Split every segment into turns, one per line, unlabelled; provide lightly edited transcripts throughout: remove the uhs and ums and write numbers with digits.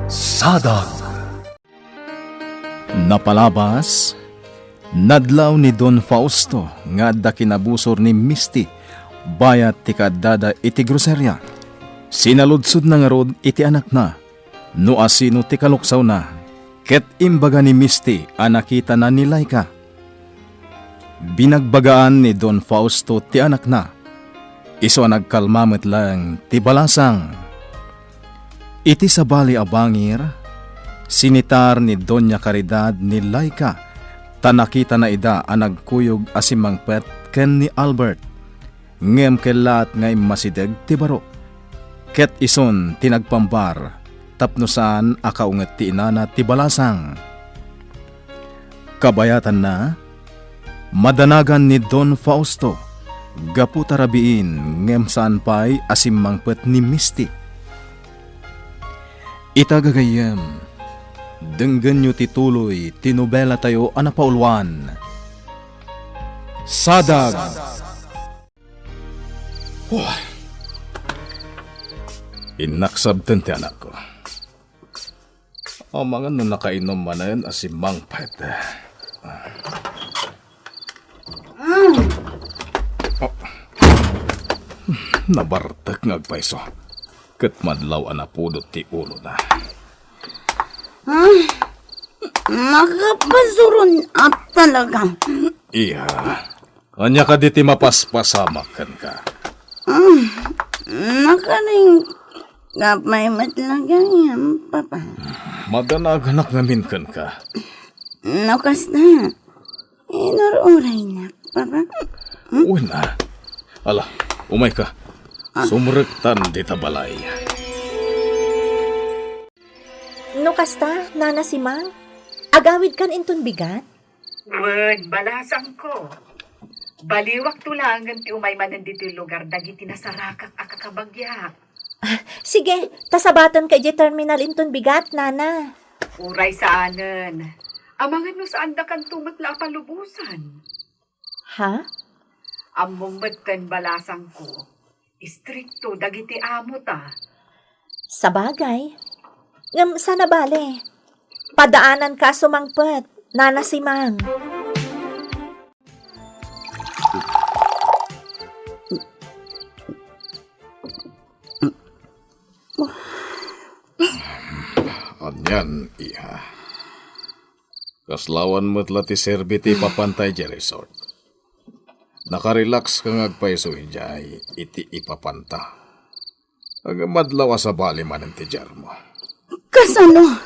Sadag. Napalabas, nadlaw ni Don Fausto nga adda kinabusor ni Misty bayat ti kaddada iti groserya. Sinaludsod na nga rod iti anak na, no asino ti kaluksaw na, ket imbaga ni Misty anakita na ni Laika. Binagbagaan ni Don Fausto ti anak na, iso nagkalmamet lang ti balasang. Iti sabali abangir, sinitar ni Doña Caridad ni Laika, tanakita na ida ang nagkuyog asimang pet ken ni Albert. Ngem kelat ngay masideg ti baro. Ket ison tinagpambar, tapnusan akaunget ti inana ti balasang. Kabayatan na, madanagan ni Don Fausto, gapu tarabiin ngem saan pa'y asimang pet ni Misty. Itagagayam, denggan nyo tituloy, tinobela tayo anapaulwan. Sadag! Inaksabtan ti anak ko. O mga nung nakainom manan asimang pet. Nabartak ngagpaiso. Ket madlaw anapudot ti ulo na.
Nakapasurun at talaga.
Iya, kanya ka diti mapaspasamakan ka.
Nakaring kapay matlagang yan, papa.
Madanaganak namin kan ka.
Nakas na. Inururay na, papa.
Uy na. Ala, umay ka. Sumrektan di tabalay.
No kasta, nana si Mang? Agawid kan inton bigat?
Wen, balasang ko. Baliwak tulangan ti umay manan dito lugar dagiti nasarakak akakabagyak.
Sige, tasabatan ka di terminal inton bigat, nana.
Uray saanen. Amangan no saan da kan tumatla palubusan.
Ha?
Among medken balasang ko. Istrikto dagiti amo ta.
Sabagay. Ngam sana bale. Padaanan ka sumangpet, nana si Mang.
Anyan, iha. Kaslawan mo't lati serbiti papantay di resort. Nakarelax ka ngagpaiso hijay, iti ipapanta. Agamadlaw sa bali man ang tijar mo.
Kasano?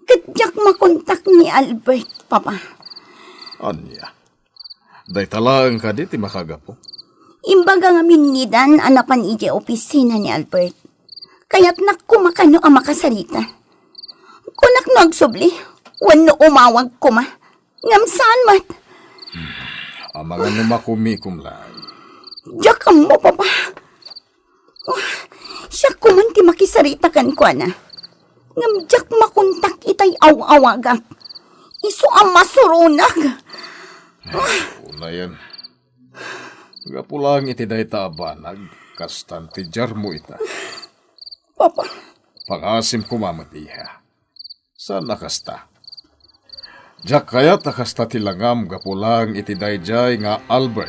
Kadyak makontak ni Albert, papa.
Anya, day talaan ka diti makagapo.
Imbaga nga minidan anapan ije opisina ni Albert. Kaya't nakumakano ang makasarita. Kunak nagsubli, wano umawag kuma. Ngamsaan mat.
Amangan na makumikum lang.
Diyak mo, papa. Siya kuman ti makisarita kan ko na. Ngamdiyak makontak itay awawagak. Iso ang masurunag.
Una yan. Gapulang iti day taabanag, kastan ti jar mo ita.
Papa.
Pangasim kumamatiha. Saan nakasta? Diyak kaya takasta tilangam gapulang iti dayjay nga Albert.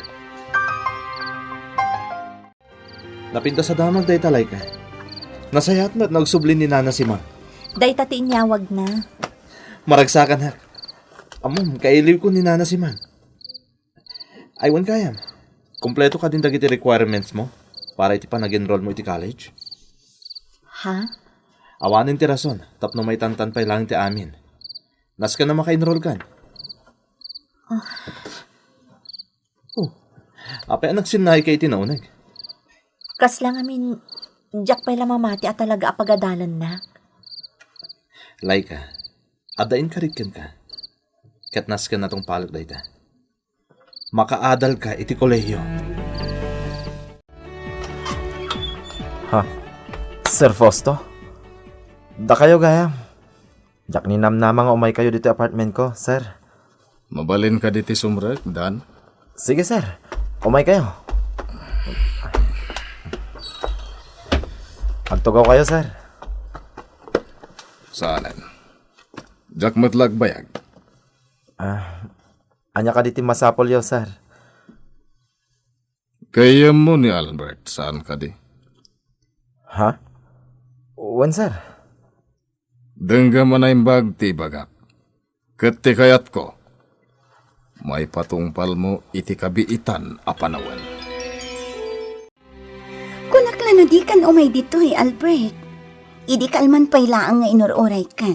Napinta sa damag day talay ka. Nasayat mo't nagsublin ni nana si Mang.
Day tati inyawag na.
Maragsakan ha. Amom, kailiw ko ni nana si Mang. Aywan kayam. Kompleto ka din dagiti requirements mo para iti pa nag-enroll mo iti college.
Ha?
Awanin ti rason, tapno may tantan pa lang ti amin. Nas ka na maka-enroll kan. Apay nagsinay kay tinaunag.
Kas lang amin, diyak pa'y lamamati at talaga apagadalan na.
Laika, adain ka rikin ka. Katnas ka na tong palak dayta. Makaadal ka iti kolehiyo.
Ha? Sir Fausto? Da kayo gaya. Jak ni namnamang umay kayo dito apartment ko, sir.
Mabalin ka diti sumrek, Dan?
Sige, sir. Umay kayo. Magtugaw kayo, sir.
Saanan? Jak matlag bayag.
Anya ka diti masapol yo, sir.
Kaya mo ni Albert, saan ka di?
Ha? Wan, sir.
Dengga man ay bagti bagak. Kati kayat ko. May patungpal mo iti kabiitan apanawan.
Kunak lano di kan umay ditoy, Albert. Idi kalman pailaang nga inuroray ka.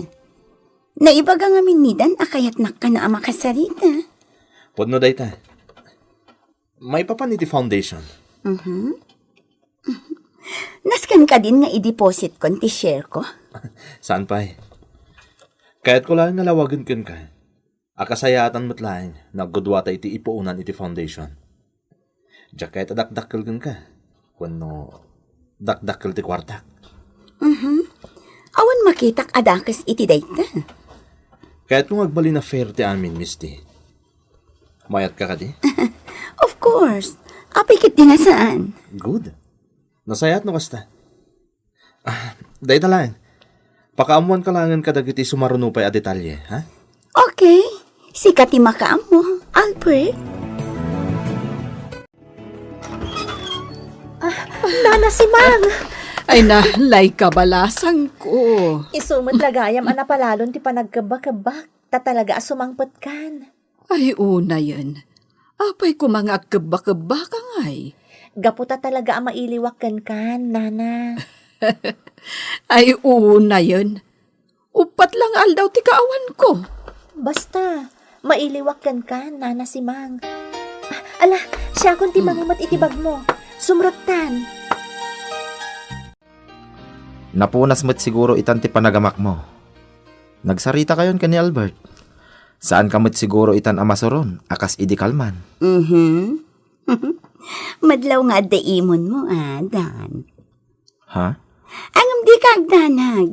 Naibaga nga minidan akayat nak ka na makasarita.
Podno day ta. May papan iti foundation.
Naskan ka din nga i-deposit kon ti share ko.
Saan pa eh? Kaya't ko lang nalawagan kin ka. Akasayatan mo't laing naggudwata iti ipuunan iti foundation. Diyak kahit adakdakkel kin ka. Kuno dakdakkel ti kwartak.
Awan makitak adakas iti dayta.
Kaya't kung agbali na fair ti amin, Misty. Mayat ka di?
Of course. Apikit din na saan.
Good. Nasayat no kasta. Day talaan. Pakaamuan ka langan kadagiti sumarunupay a detalye, ha?
Okay. Sikat ti makaam mo, Albert.
Nana si Mang!
Ay nahlay kabalasang ko.
Isumot lagayam palalon ti panagkabak-kabak. Tatalaga asumangpot kan.
Ay una yan. Apay ko mga kebak-kebak ay.
Gaputa talaga ang mailiwakan kan, Nana.
Ay una yan. Upat lang aldaw ti kaawan ko.
Basta, mailiwakan kan, Nana si Mang. Ala, siya kung ti mangimat itibag mo. Sumrutan.
Napunas mo't siguro itan ti panagamak mo. Nagsarita kayon ka ni Albert. Saan ka mo't siguro itan amasoron, akas idi kalman.
Madlaw nga daimon mo, Dan.
Ha?
Angam di ka agdanag.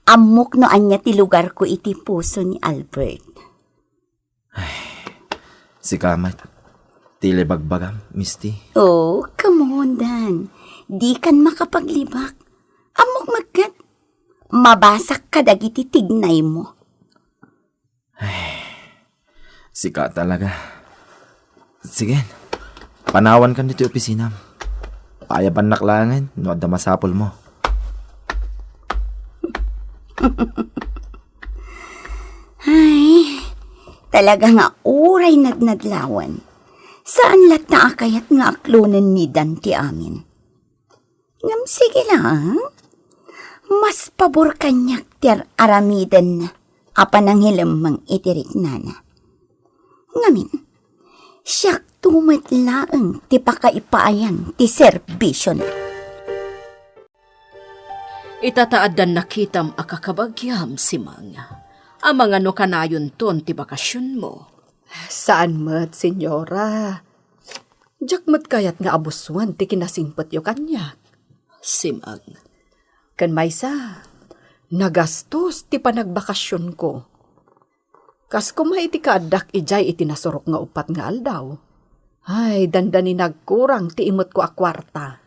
Amok no anya ti lugar ko iti puso ni Albert.
Si Kamat. Tili bagbagam, Misty.
Oh, come on, Dan. Di kan makapaglibak. Amok magkat. Mabasak ka dagiti tignay mo.
Sika talaga. Sige. Panawan kan dito opisina. Payaban naklangan, no adda masapol mo.
Ay, talaga nga uray nadnadlawan. Saan lat na akayat nga aklunan ni Dan ti amin? Ngam sige lang. Mas pabor kanyak ti aramidan na apanang hilamang itirik nana. Ngamin, siyak tumatlaang ti pakaipaayan ti serbisyon.
Itataadan nakitam akakabagyam si Manga. Ang mga no kanayon ton ti bakasyon mo. Saan mat, senyora? Jak mat kayat nga abuswan ti kinasingpot yo kanyak. Si Mang. Kan maysa, nagastos ti panagbakasyon ko. Kas kumay iti kaadak ijay iti nasurok nga upat nga aldaw. Ay, dandani nagkurang ti imot ko a kwarta.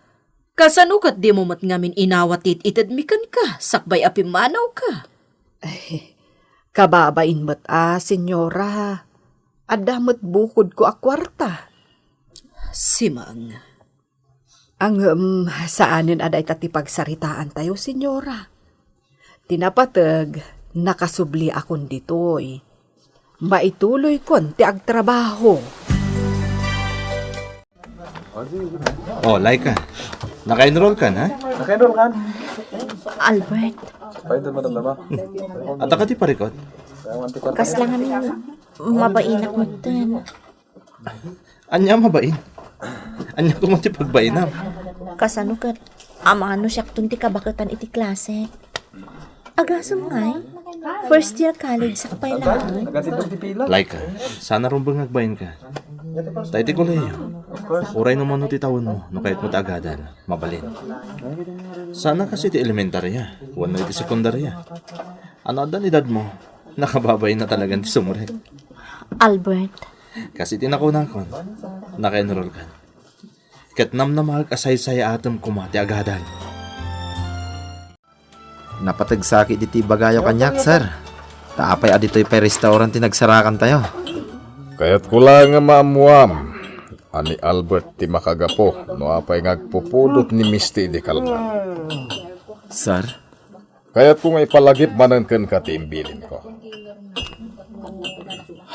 Kasanukat di mo mat ngamin inawatit itadmikan ka, sakbay apimanaw ka. Ay, kababain mat senyora. Adamot bukod ko a kwarta. Simang. Ang saanin aday tatipagsaritaan tayo, senyora. Tinapatag, nakasubli akon ditoy. Maituloy kon ti agtrabaho.
Oh, Laika. Naka-enroll ka na?
Albert,
At ka ti parikot?
kas lang amin mabainak mo dun.
Anya mabain? Anya ko mati pagbainam?
Kasano ka, amano siya kung ti kabakatan iti klase. Agasam ngay, first year college sa kapailangan.
Laika, sana rumbang agbayin ka. Tayo ti koleyo. Uray naman no ti tawon mo, no kahit mo agadan, mabalin. Sana kasi ti elementarya, wano iti sekundarya. Ano adan edad mo? Nakababay na talagang ti sumurek.
Albert,
Kasi tinakunakon, naka-enroll ka. Katnam na mahal kasay-saya atom kumati agadan.
Napatagsaki diti bagayo kanyak, sir. Taapay adito'y pa restaurant tinagsarakan tayo.
Kaya't kula nga maamuam. Ani Albert ti makagapo, no apay ngagpupulot ni Misty di kalma.
Sir?
Kaya't kung ipalagip manan ken katimbilin ko.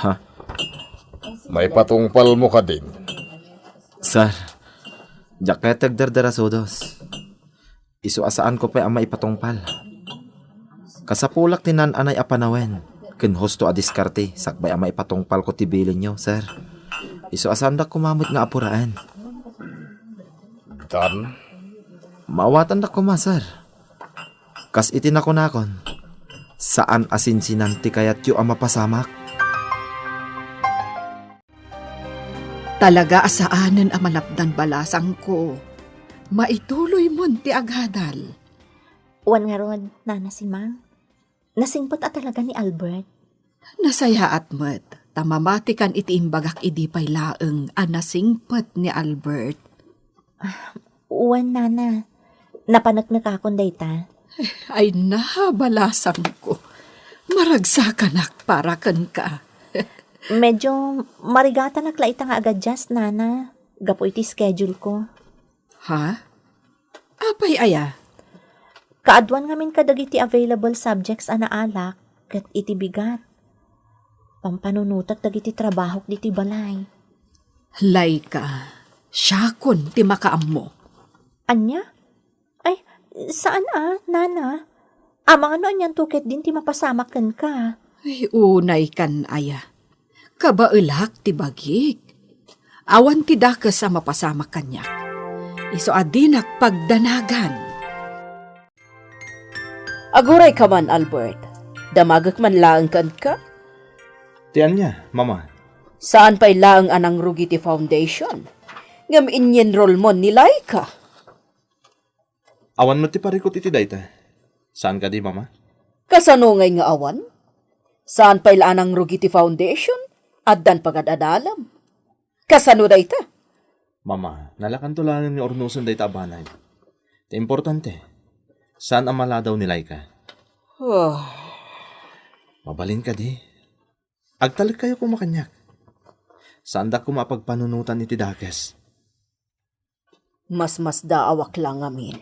Ha?
May patungpal mo ka din.
Sir, jak kaya tagdardarasodos. Isuasaan ko pa ang maipatungpal. Kasapulak ni nan anay apanawen. Ken hosto a diskarte, sakbay ang maipatungpal ko tibilin nyo, sir. Isuasaan dak kumamot nga apuraan.
Dan,
Maawatan dak kuma, sir. Kas itinakunakon. Saan asinsinan ti kayat yu ang mapasamak?
Talaga asaanan ang malapdan balasang ko. Maituloy mo ti agadal.
Uwan nga ron, nana si Mang. Nasingpot talaga ni Albert.
Nasaya at met, tamamatikan iti imbagak idi pay laeng anasingpet ni Albert.
Uwan, nana. Napanagnak akong dayta.
Ay nabalasang ko. Maragsakanak para ken ka.
Medyo marigata naklaita nga agad just, nana. Gapo iti schedule ko.
Ha? Apay aya?
Kaadwan ngamin kadagiti available subjects ana alak ket iti bigat. Pampanunutak dagiti trabahok diti balay.
Laika, syakon ti makaammo.
Anya? Ay, saan nana? Amang ano anyan tuket din ti mapasamaken ka.
Ay, unay kan aya. Kabailak ti bagik. Awan ti dakas sa mapasama kanyak. Iso adinak pagdanagan. Aguray ka man, Albert. Damagak man laang kan ka?
Tiyan niya, mama.
Saan pa'y laang anang Rugiti Foundation? Ngam inyenroll mo nilay ka.
Awan mo ti parikot iti dayta. Saan ka di, mama?
Kasanungay nga awan? Saan pa'y laan ang Rugiti Foundation? Addan pagad-adalam. Kasano dayta?
Mama, nalakantulanan ni Ornuson dayta abanay. Ti importante. Saan ang maladaw nilay ka?
Oh,
Mabalin ka di. Agtalik kayo kumakanyak. Saan da kumapagpanunutan iti dakes?
mas daawak lang amin.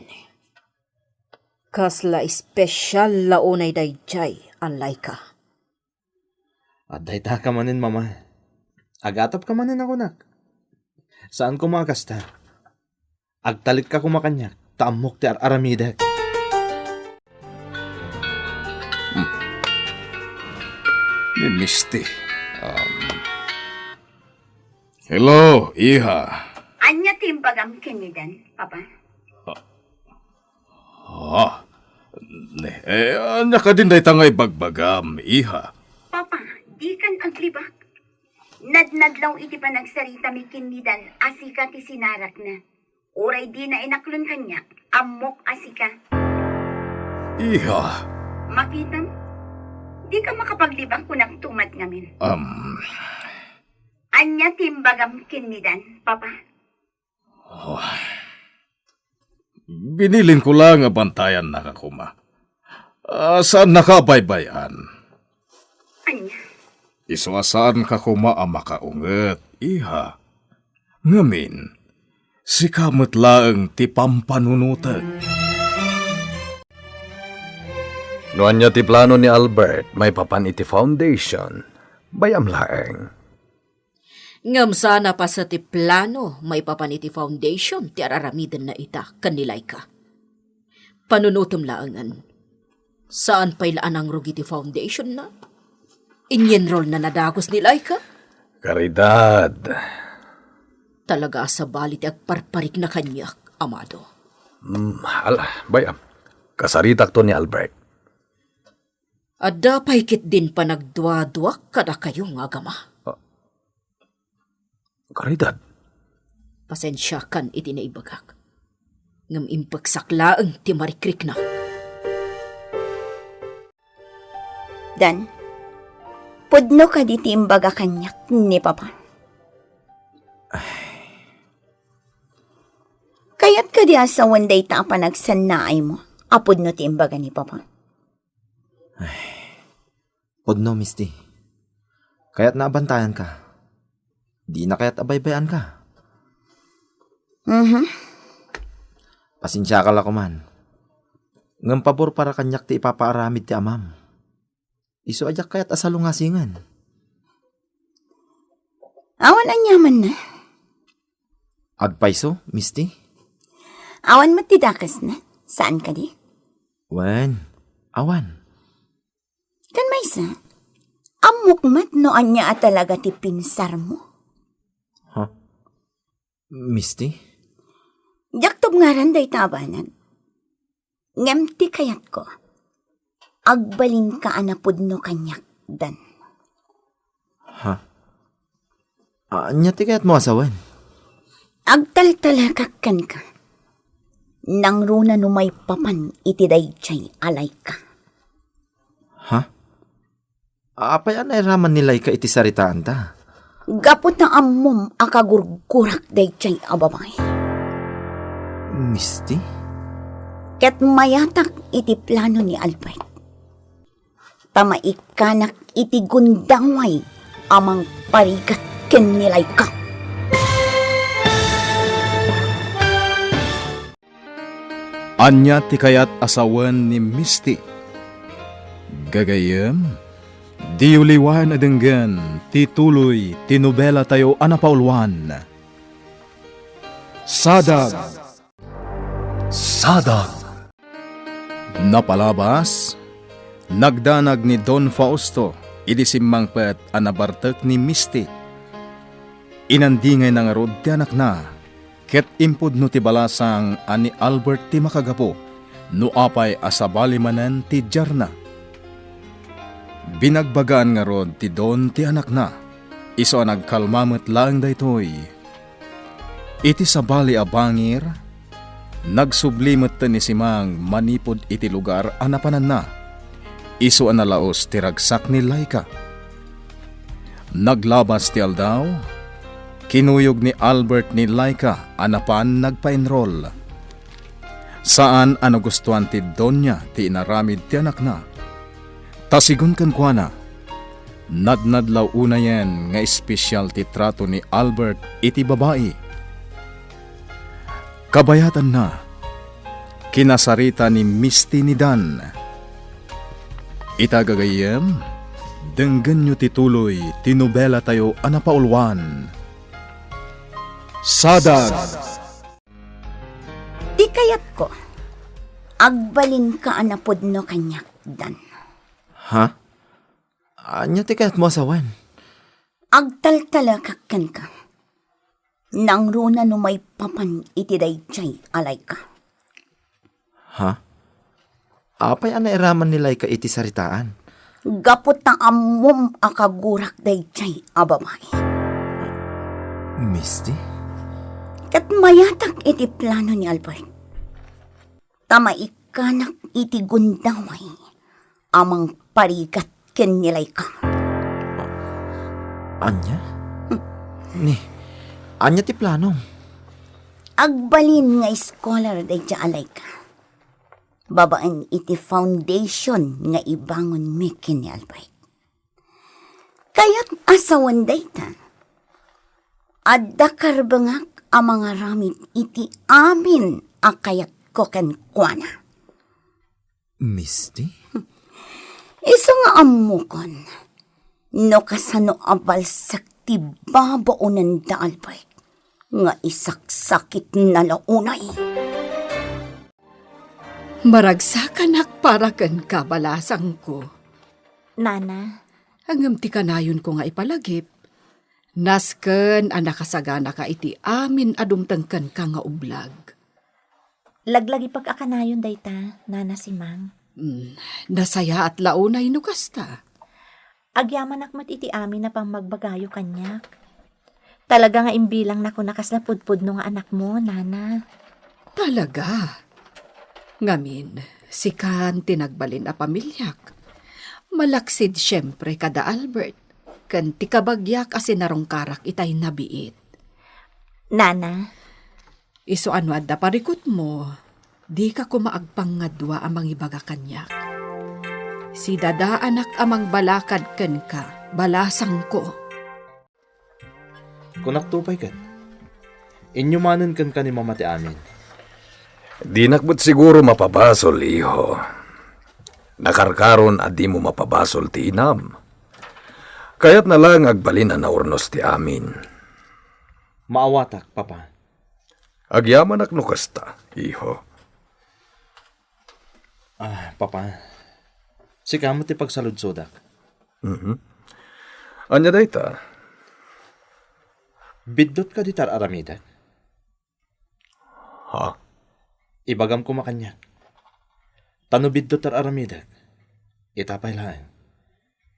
Kasla espesyal launay dayjay anlay ka.
At dayta ka manin, mama. Agatap ka manin ako, nak. Saan kumakasta? Agtalik ka kumakanyak. Taamok ti aramidak.
ni Misty. Hello, iha.
Anya timbagam kinidan, papa?
Anya ka din day tangay bagbagam, iha.
Papa, di kan aglibak. Nadnadlaw iti pa nagsarita mi kinidan, asika ti sinarak na. Uray di na inaklon kanya, amok asika.
Iha,
Makitam, di ka makapaglibak kunang tumat ngamin. Anya timbagam kinidan, papa?
binilin ko lang nga bantayan na kakuma. Saan nakabaybayan?
Anya?
Iswasaan kakuma ang makaunget, iha. Ngamin, si kamot laeng ti pampanunutag.
Noan niya ti plano ni Albert, may papan iti foundation. Bayam laeng.
Ngam sana pa sa ti plano, may papaniti foundation, ti araramiden na ita, kanilay ka. Panunutom laangan. Saan pa'y laan ang Rugiti Foundation na? Inyenroll na nadagos nilay ka?
Karidad.
Talaga sa balit agparparik na kanyak, amado.
Bayam. Kasaritak to ni Albert.
At dapay kit din pa nagdwa-dwak kada kayong agama.
Karidad.
Pasensya kan iti naibagak. Ngam impagsaklaang ti marikrik na.
Dan, pudno ka di timbaga kanyak ni papa. Kaya't ka di asawan day ta pa nagsanaay mo, apod no timbaga ni papa.
Podno, Misty. Kaya't naabantayan ka. Di na kaya't abaybayan ka. Pasensya ka lang kuman. Ngam pabor para kanyak ti ipapaaramid ti amam. Isu ajak kaya't asalungasingan.
Awan ang yaman na.
Agpaiso, Misty?
Awan matidakas na. Saan ka di?
Wen, awan.
Kan may sa, amok mat no anya talaga ti pinsar mo.
Misty?
Jaktob nga ran day tabanag. Ngem ti kayat ko. Agbalin ka anapod no kanyak dan.
Anya ti kaya't mo asawan?
Agtaltalakakkan ka. Nang runa no may papan iti dayjay alay ka.
Apay anay raman nilay ka iti saritaan ta?
Gapot na ammom akagurgurak dayjay ababay.
Misty?
Ket mayatak iti plano ni Albert. Tamaikanak iti gundaway amang parigat ken nilay ka.
Anya ti kayat asawan ni Misty. Gagayem, di uliwan adenggan, ti tuloy, ti nobela tayo anapaulwan. Sadag. Sadag. Napalabas, nagdanag ni Don Fausto, idisimmangpet anabartek ni Misty. Inandingay ng arod ti anak na, ket impod no ti balasang ani Albert ti makagapo, no apay asabali manen ti Jarna. Binagbagaan nga rod ti Don ti anak na, iso nagkalmamet lang daytoy. Iti sabali a bangir, nagsublimot ni simang manipod iti lugar anapanan na, iso analaos ti ragsak ni Laika. Naglabas ti aldaw, kinuyog ni Albert ni Laika anapan nagpa-enroll. Saan gustuhan ti Donya ti inaramid ti anak na. Tasigon kan kwa na, nadnadlaw una yan nga espesyal ti trato ni Albert iti babae. Kabayatan na, kinasarita ni Misty ni Dan. Itagagayem, denggan nyo tituloy, tinobela tayo anapaulwan. Sadag!
Di kayat ko, agbalin ka anapod no kanyak dan.
Anya ti kaya't mo asawan?
Agtaltalakakkan ka. Nang runa no may papan iti dayjay alay ka.
Apay anay raman nilay ka iti saritaan?
Gapot na ammom akagurak dayjay ababay.
Misty?
Kat mayatak iti plano ni Albert. Tamaikanak iti gundaway amang parigat ken nilay ka.
Anya? Anya ti plano?
Agbalin nga scholar dayjay alay ka. Babaan iti foundation nga ibangon mi ken ni Albert. Kaya't asawan dayta. Adda karbangak ang mga ramid iti amin akayat ko ken kuana.
Misty?
Iso nga amukon, no kasano abalsak ti babaunan da Albert, nga isaksakit na launay.
Maragsakan para kan kabalasang ko.
Nana,
Hangam ti kanayon ko nga ipalagip. Nasken anakasagana ka iti amin adumtengken ka nga ublag.
laglagi pag-akanayon dayta, Nana si Mang.
Nasaya at launay no kasta.
Agyaman akmat iti amin na pang magbagayo kanyak. Talaga nga imbilang nako nakaslapudpud no nga anak mo, Nana.
Talaga. Ngamin, sikan tinagbalin a pamilyak. Malaksid siyempre kada Albert. Kan ti kabagyak asin narongkarak itay nabiit.
Nana,
Iso ano adda parikot mo, di ka kumaagpang nga dua amang ibaga kanyak. Si dada anak amang balakad ken ka, balasang ko.
Kunak tupay kat. Inyumanan kan ka ni mamati amin.
Di nakbut siguro mapabasol, iho. Nakarkaron at di mo mapabasol ti inam. Kaya't na lang agbalin na urnos ti amin.
Maawatak, papa.
Agyaman ak nukasta, iho.
Papa. Si kamot ti pagsaludsodak.
Anya dayta?
Biddot ka di tar aramidak.
Ha?
Ibagam ko makanyak. Tano biddot tar aramidak. Itapay lang.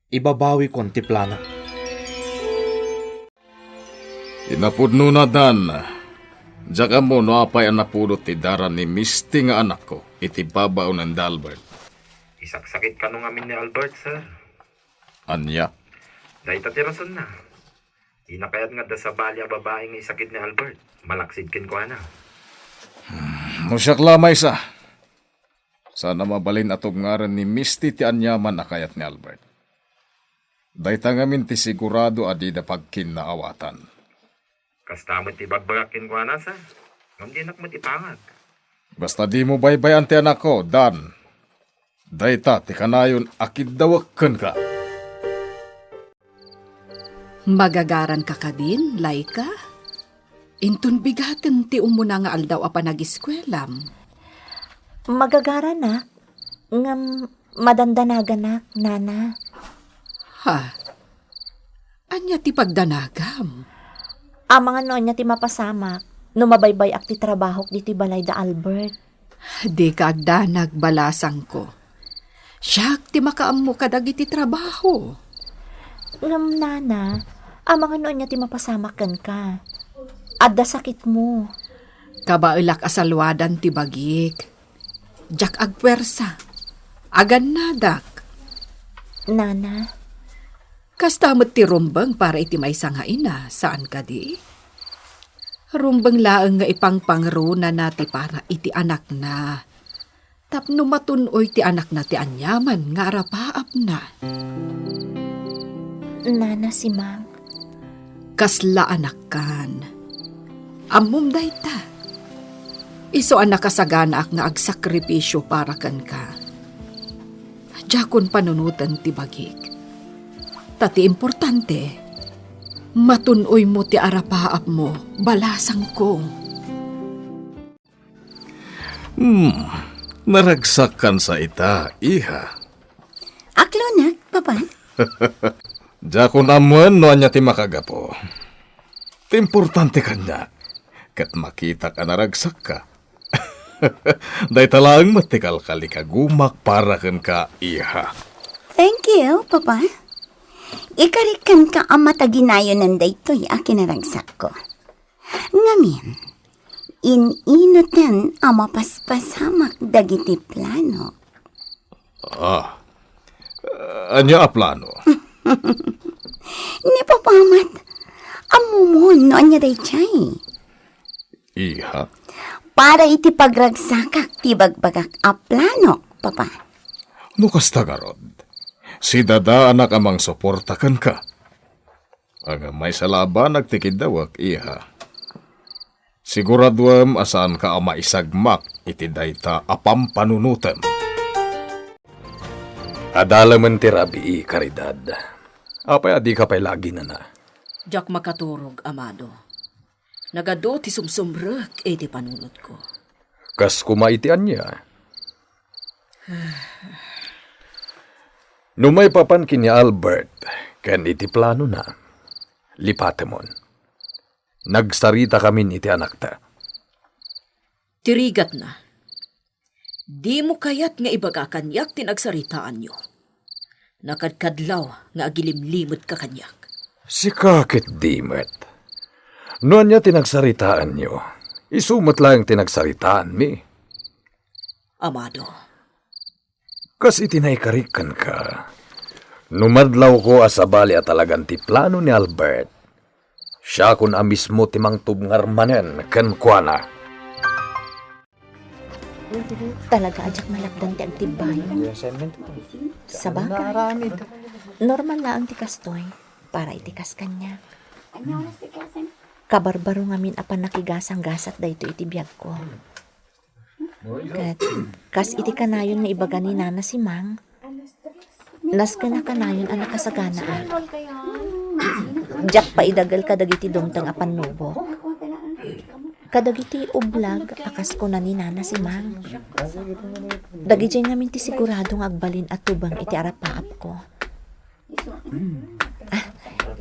Ibabawi kon ti plano.
Inapudno na dan. Diyan mo no apay ang napulot ti dara ni Misty nga anak ko, iti babaw ng Dalbert.
Isaksakit ka nung amin ni Albert, sir.
Anya?
Dahil tatirason na. Di na kaya't nga da sa balya babae nga isakit ni Albert. Malaksid kin ko na.
Musyak lamay sa. Sana mabalin atog ngaran ni Misty ti anyaman na kayat ni Albert. Dahil tangamin ti sigurado adi da pagkin na awatan.
Kastamot ti bagbagakin ko na, sir. Ngam di nak matipangag.
Basta di mo baybayan ti anak ko, Dan. Dayta ti kanayon akid dawakken ka.
Magagaran ka din, Laika? Intun bigaten ti umuna nga aldaw a panag-iskwelam.
Magagara na. Ngam madandanaga na, nana.
Ha? Anya ti pagdanagam?
Mga noon niya ti mapasamak, no mabaybay ak ti trabaho di ti balay da Albert.
Di ka agdanag balasang ko. Siyak ti makaammo kadag iti trabaho.
Ngam nana, mga noon niya ti mapasamak kan ka. Adda sakit mo.
Kabailak asalwadan ti bagik. Jak agwersa. Agan nadak.
Nana,
Kastamot ti rumbang para iti may sangaina. Saan ka di? Rumbang laeng nga ipangpangruna na ti para iti anak na. Tapno matunoy ti anak na ti anyaman nga arapaap na.
nana si Mang.
Kasla anak kan. Amum dayta. Iso anak kasagana ak nga agsakripisyo para kan ka. Jakon panunutan ti bagik. Tati importante, matunoy mo ti arapaap mo, balasang ko.
Naragsak kan sa ita, iha.
Aklo na, papa.
Jakon amuan no anya ti makagapo. Ti importante kanya. Kat makita ka naragsak ka. Day talang matikal kali ka gumak para kan ka, iha.
Thank you, papa. Ikarikan ka ang mataginayon ng daytoy a kinaragsak ko. Ngamin, ininutan ang mapaspasamak dagiti plano.
Anya a plano?
Ni papamat, amumon no anya daychay.
Iha.
Para iti pagragsakak ti bagbagak a plano, papa.
No kastagarod. Si dada anak amang suportakan ka. Ang may salaba nagtikid dawak, iha. Siguraduam asaan ka ama isagmak iti dayta apam panunutan.
Adalaman ti rabi, karidad. Apay adi ka pa'y lagi na na.
Jak makaturog, amado. Nagado ti sumsumrek iti panunot ko.
Kas kumaitian niya. Numay papan kini Albert, ken iti plano na. Lipatemon. Nagsarita kami iti anak ta.
Tirigat na. Di mo kayat nga ibagakanyak tinagsaritaan nyo. Nakadkadlaw nga agilimlimot ka kanyak.
Si kakit dimet. Noon niya tinagsaritaan niyo. Isumot lang tinagsaritaan mi.
Amado.
Kas itinaykarikan ka. Numadlaw ko asabali at talagang ti plano ni Albert. Siya kun amismo timang tubngarmanen ken kuana.
Talaga ajak malakdan ti agtibayon. Sa bagay, normal na ang tikas toy para itikas kanya. Kabarbaro ngamin apan nakigasang gasat dayto iti biyag ko. Kat, kas iti kanayon nga ibaga ni Nana si Mang, nas ka na kanayon ang nakasaganaan. Diyak pa idagal kadagiti dumtang apan nubo. Kadagiti ublag akas ko na ni Nana si Mang. Dagiti namin ti siguradong agbalin at tubang iti arapaap ko.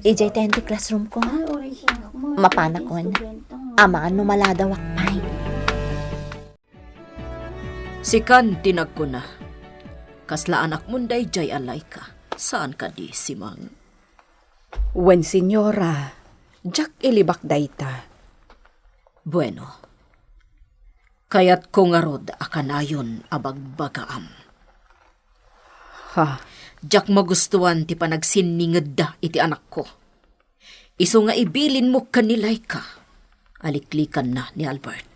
Ijay tayo ti classroom ko. Mapanakon. Amaan no maladawak pay.
Sikan tinag ko na. Kasla anak munday jay alay ka. Saan ka di, Simang?
Wen senyora, jak ilibak dayta.
Bueno. Kayat ko nga rod akanayon abagbagaam.
Ha,
Jak magustuhan ti panagsininged da iti anak ko. Iso nga ibilin mo kanilay ka. Aliklikan na ni Albert.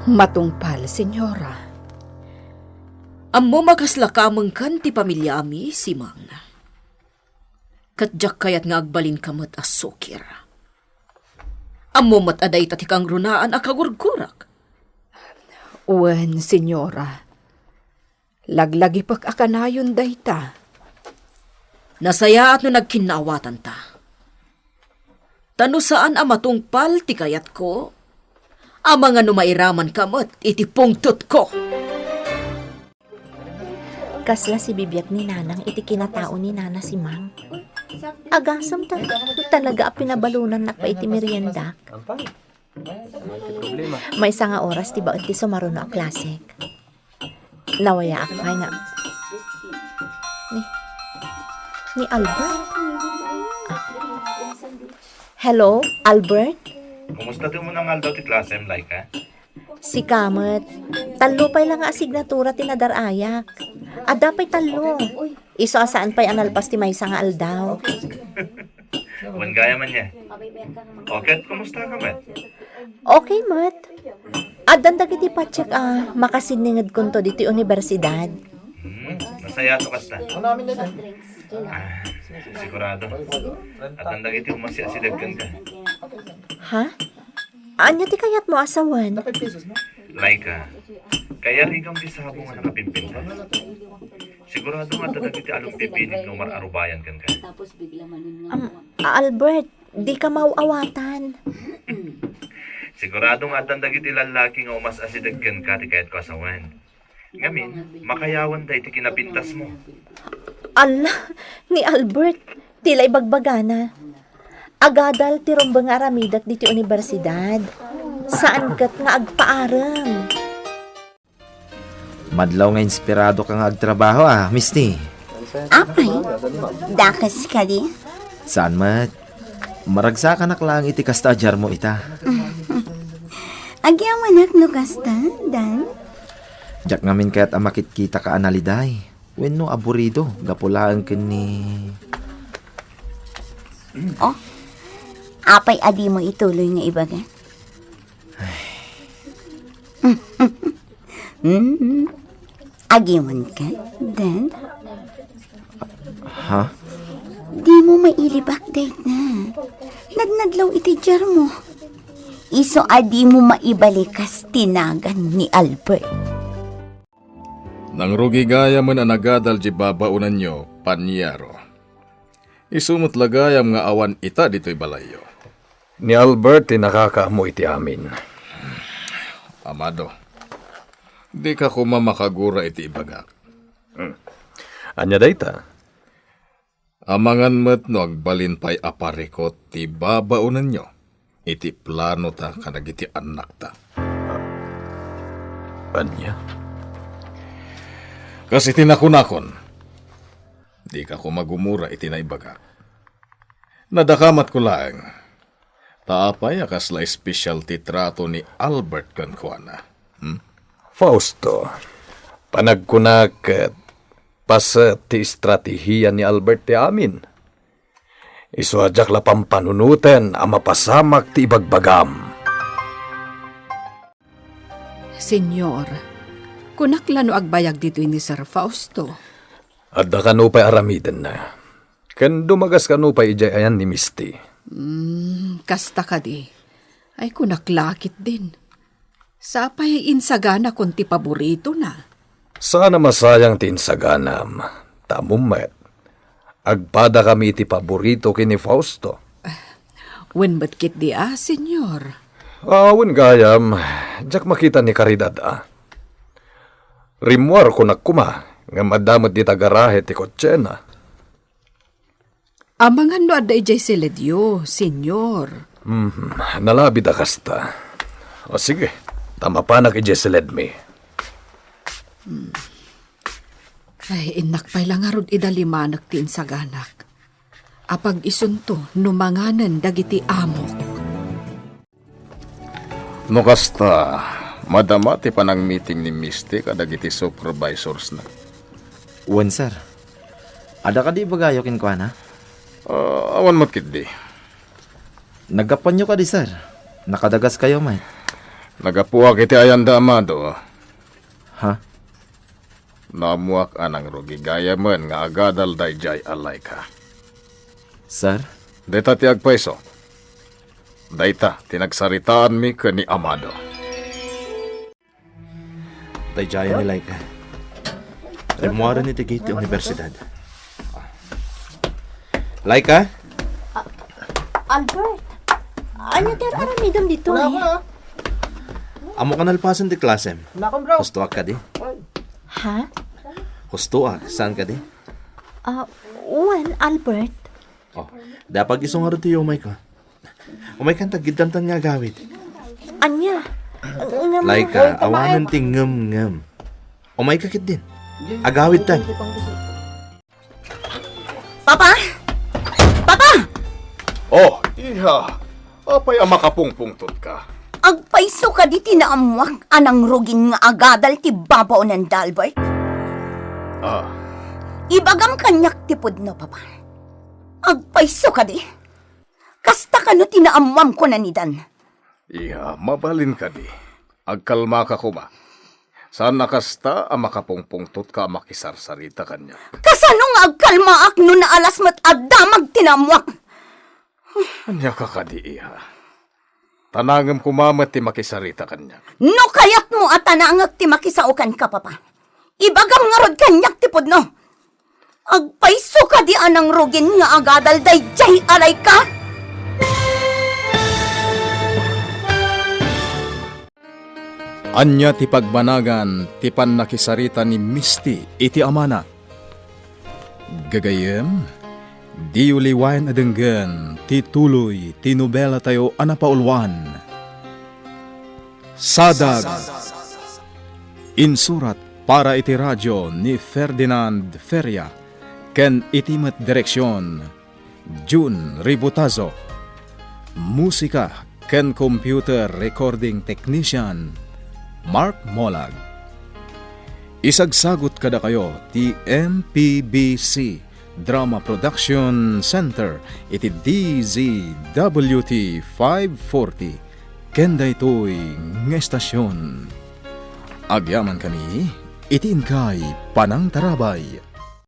matungpal senyora.
Ammo makaslakamang kan ti pamilya mi, Simang. Katjak kayat nga agbalin kamot as sukir. Ammo mataday tati kang runaan akagurgurak.
Wen senyora, laglagi pak akanayon dayta.
Nasaya at no nagkinawatan ta. Tano saan ang matungpal ti kayat ko? Ang mga numairaman kamot iti pungtot ko.
Kasla si bibiyag ni Nanang iti kinatao ni Nana si Mang. Agasam talaga pinabalunan na pa iti merienda. May isa nga oras ti baon ti sumaruno a klasik. Nawaya ako ay nga. Ni Albert? Hello, Albert?
Kumusta din mo nang aldaw ti klase, Laika?
Si Kamet. Talo pa'y lang nga asignatura ti nadarayak. Ada pa'y talo. Iso asaan pa'y analpas ti may nga aldaw.
Wan gaya man niya. Okay, kumusta ka, Met?
Okay, Mat. Adan dagiti patsyak makasiningad kunto diti universidad.
Masaya to kasta. Sigurado. At ang dagiti umasiasidagkan ka.
Ha? Anya ti kayat mo asawan?
Laika, kaya rigam di sabong nga nakapimpin ka. Sigurado nga dagiti along pipinig ng mararubayan kan ka.
Albert, di ka mauawatan.
Sigurado nga ang dagiti lalaki nga umasiasidagkan ka ti kayat ko asawan. Ngamin, makayawan da iti kinapintas mo.
Allah, ni Albert, tila ibagbagana. Agadal ti rumbang aramidat diti universidad. Saan kat nga agpaaram?
Madlaw nga inspirado ka nga agtrabaho Misty.
Apay, dakas ka di.
Saan mat? Maragsa ka naklang iti kastadyar mo ita.
Agyamanak no kasta, Dan.
Jak ngamin kaya't amakit kita ka analiday. Wenno aburido, gapulaan ka ni...
Oh, apay adi mo ituloy nga ibaga. Agiman ka, Dan.
Ha?
Di mo mailibak date na. Nagnadlaw iti jar mo. Iso adi mo maibalikas tinagan ni Albert.
Nang rugi gaya man anagadal di babaunan nyo, panyaro. Isumot lagayam nga awan ita dito'y balayo.
Ni Albert, nakakaamo iti amin.
Amado, di ka kumamakagura iti ibagak.
Anya dayta?
Amangan met no agbalin pa'y aparikot ti babaunan nyo. Iti plano ta kanagiti anak ta.
Anya?
Kasi tinakunakon, di ka kumagumura iti naibagak. Nadakamat ko lang, taapay akasla specialty trato ni Albert Cancuana.
Fausto, panagkunak pas ti estratehiya ni Albert ti amin. Isuadyak la pampanunutan ang mapasamak ti ibagbagam.
Senyor, kunaklano agbayag dito ni Sir Fausto.
Adda kanupay aramiden na. Ken dumagas kanupay ijay ayan ni Misty.
Kasta ka di. Ay kunaklakit din. Sapay insagana kung ti paborito na.
Sana masayang tinsaganam. Tamumet. Agpada kami ti paborito kini Fausto.
Wen ba't kit di senyor?
Awan gayam, jak makita ni Caridad Rimwar ko nakuma, nga madamot di tagarahe ti kotsena.
Amangan no adda ijay siledyo, senyor.
Nalabid kasta. O sige, tama pa na kay Jesseled me.
Ay, inak pa'y lang arod idalimanak ti insaganak. Apag isunto, numanganan dagiti amok.
No kasta, madama ti panang meeting ni Misty kadag iti supervisors na.
Uwan, sir. Ada ka di bagayo kin kwa na?
Awan mo't kit di.
Nagapanyo ka di, sir. Nakadagas kayo, may.
Nagapuak iti ayanda amado.
Ha?
Namuak anang rugi gaya man nga agadal dayjay alay ka.
Sir?
Deta ti agpaiso. Dayta, tinagsaritaan mi ka ni Amado.
Dayjaya ni Laika. Remuara ni Tigiti Universidad. Laika?
Albert, ano ter aramidam dito
Amo ka nalpasan ti klasem. Hustuak ka di?
Ha?
Hustuak? Saan ka di?
Wen, Albert.
Oh, dapat isong nga rin ti umay ko. Umay kang tagidantan nga gawid.
Anya?
Laika, awanan ti ngem-ngem. Umay kakit din. Agawid tan.
Papa! Papa!
Oh, iha. Apay ang makapungpungtod ka.
Agpaiso ka di tinaamuak anang rugin nga agadal ti babaw ng Dalbert. Ibagam kanyak tipod no, Papa. Agpaiso ka di. Kasta ka no tinaamuam ko na nidan.
Iha, mabalin ka di. Agkalma ka kuma. Saan nakasta ang makapungpungtot ka makisarsarita kanya.
Kasano nga agkalmaak no na alas mat adamag tinamuak.
Anya ka ka di, iha. Tanangam kumamat ti makisarita kanya.
No kayat mo at tanangag ti makisaukan ka, Papa. Ibagam nga rod kanyak tipod no. Agpaiso ka di anang rugin nga agadal dayjay alay ka.
Anya ti pagbanagan ti nakisarita ni Misty iti amana. Gagayem, di uliwain adenggan ti tuloy ti nobela tayo anapaulwan. Sadag. Insurat para iti radyo ni Ferdinand Feria ken itimat direksyon June Ributazo. Musika ken computer recording technician Mark Molag. Isagsagot kada kayo ti MPBC Drama Production Center iti DZWT 540 kenda ito'y ng estasyon. Agyaman kami, itin kay Panang Tarabay.